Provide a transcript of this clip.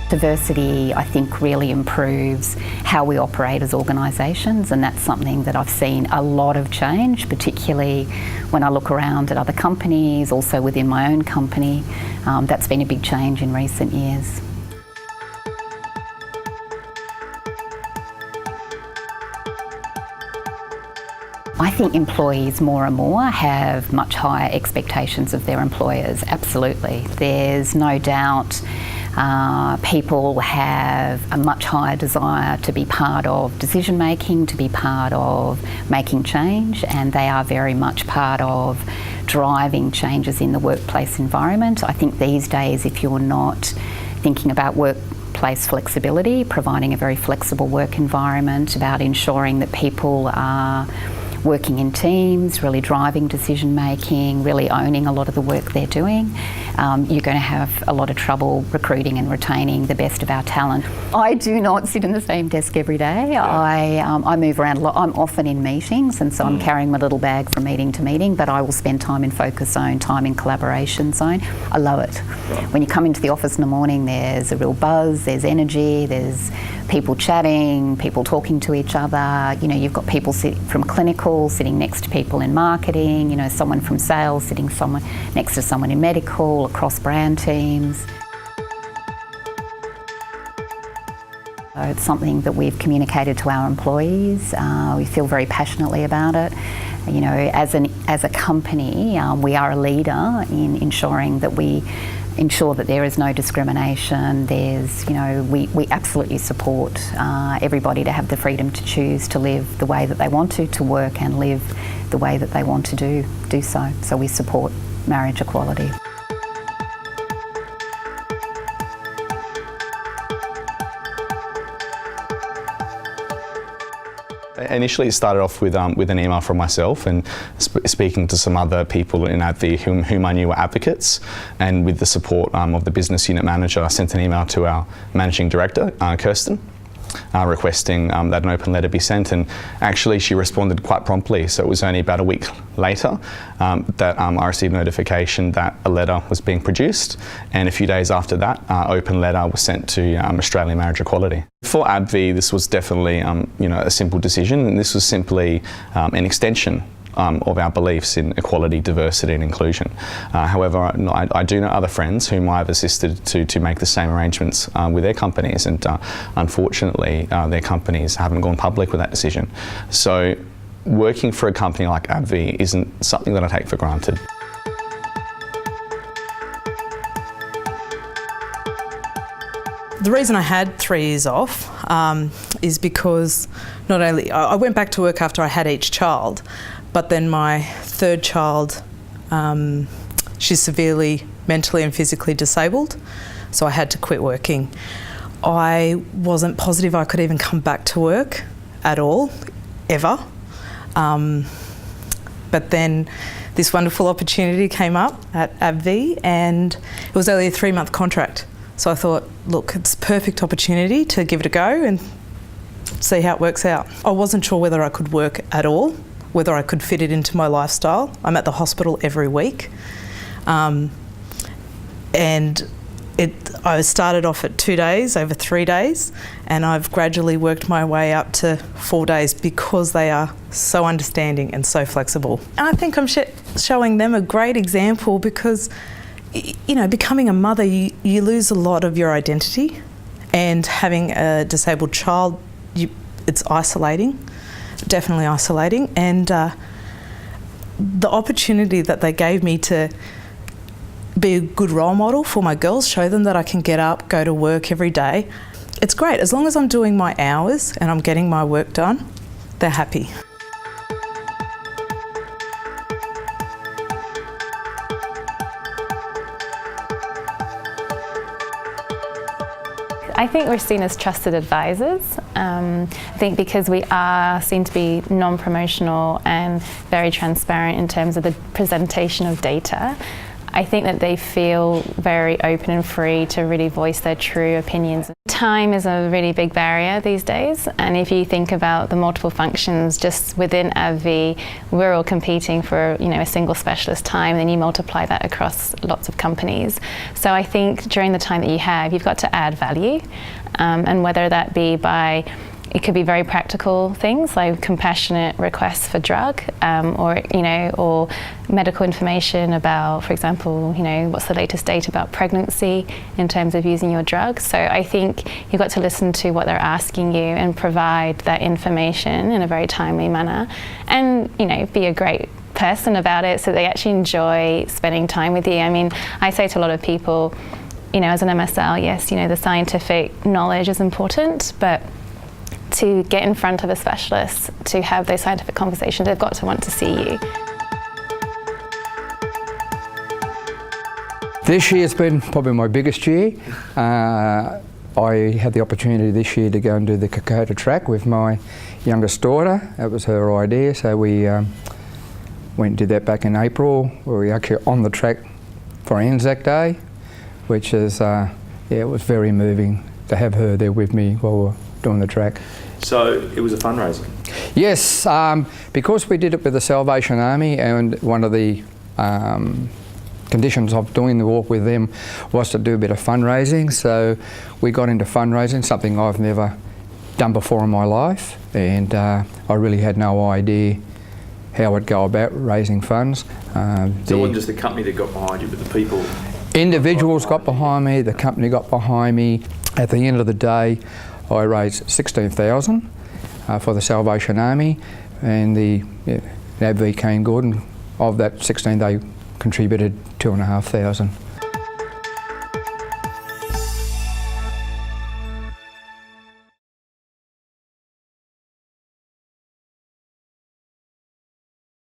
Diversity, I think, really improves how we operate as organisations, and that's something that I've seen a lot of change, particularly when I look around at other companies, also within my own company. That's been a big change in recent years. I think employees more and more have much higher expectations of their employers, absolutely. There's no doubt people have a much higher desire to be part of decision making, to be part of making change, and they are very much part of driving changes in the workplace environment. I think these days, if you're not thinking about workplace flexibility, providing a very flexible work environment, about ensuring that people are working in teams, really driving decision making, really owning a lot of the work they're doing, you're going to have a lot of trouble recruiting and retaining the best of our talent. I do not sit in the same desk every day. Yeah. I move around a lot. I'm often in meetings, and so I'm carrying my little bag from meeting to meeting, but I will spend time in focus zone, time in collaboration zone. I love it. Yeah. When you come into the office in the morning, there's a real buzz, there's energy, there's people chatting, people talking to each other. You know, you've got people from clinical sitting next to people in marketing, you know, someone from sales sitting next to someone in medical, across brand teams. So it's something that we've communicated to our employees. We feel very passionately about it. You know, as a company, we are a leader in ensuring that we ensure that there is no discrimination. There's, you know, we absolutely support everybody to have the freedom to choose to live the way that they want to work and live the way that they want to do so. So we support marriage equality. Initially, it started off with an email from myself and speaking to some other people in AbbVie whom I knew were advocates, and with the support of the business unit manager, I sent an email to our managing director, Kirsten, requesting that an open letter be sent, and actually she responded quite promptly. So it was only about a week later that I received notification that a letter was being produced, and a few days after that, open letter was sent to Australian Marriage Equality. For AbbVie, this was definitely you know, a simple decision, and this was simply an extension of our beliefs in equality, diversity and inclusion. However, I do know other friends whom I've assisted to make the same arrangements with their companies, and unfortunately their companies haven't gone public with that decision. So working for a company like AbbVie isn't something that I take for granted. The reason I had 3 years off is because not only I went back to work after I had each child, but then my third child, she's severely mentally and physically disabled, so I had to quit working. I wasn't positive I could even come back to work at all, ever. But then this wonderful opportunity came up at AbbVie, and it was only a 3-month contract. So I thought, look, it's a perfect opportunity to give it a go and see how it works out. I wasn't sure whether I could work at all, whether I could fit it into my lifestyle. I'm at the hospital every week. And I started off at 2 days, over 3 days, and I've gradually worked my way up to 4 days because they are so understanding and so flexible. And I think I'm showing them a great example because, you know, becoming a mother, you lose a lot of your identity, and having a disabled child, it's isolating, definitely isolating. And the opportunity that they gave me to be a good role model for my girls, show them that I can get up, go to work every day, it's great. As long as I'm doing my hours and I'm getting my work done, they're happy. I think we're seen as trusted advisors. I think because we are seen to be non-promotional and very transparent in terms of the presentation of data, I think that they feel very open and free to really voice their true opinions. Time is a really big barrier these days, and if you think about the multiple functions just within AbbVie, we're all competing for a single specialist time, and then you multiply that across lots of companies. So I think during the time that you have, you've got to add value, and whether that be by, it could be very practical things like compassionate requests for drug, or medical information about, for example, what's the latest data about pregnancy in terms of using your drug. So I think you've got to listen to what they're asking you and provide that information in a very timely manner, and be a great person about it so they actually enjoy spending time with you. I mean, I say to a lot of people, as an MSL, yes, the scientific knowledge is important, but to get in front of a specialist, to have those scientific conversations, they've got to want to see you. This year's been probably my biggest year. I had the opportunity this year to go and do the Kokoda track with my youngest daughter. That was her idea, so we went and did that back in April. We were actually on the track for Anzac Day, which is, it was very moving to have her there with me while we were doing the track. So it was a fundraising? Yes, because we did it with the Salvation Army, and one of the conditions of doing the walk with them was to do a bit of fundraising. So we got into fundraising, something I've never done before in my life, and I really had no idea how I'd go about raising funds. So it wasn't just the company that got behind you, but the people? Individuals got behind me, the company got behind me. At the end of the day, I raised $16,000 for the Salvation Army, and the AbbVie came good, and of that 16 they contributed $2,500.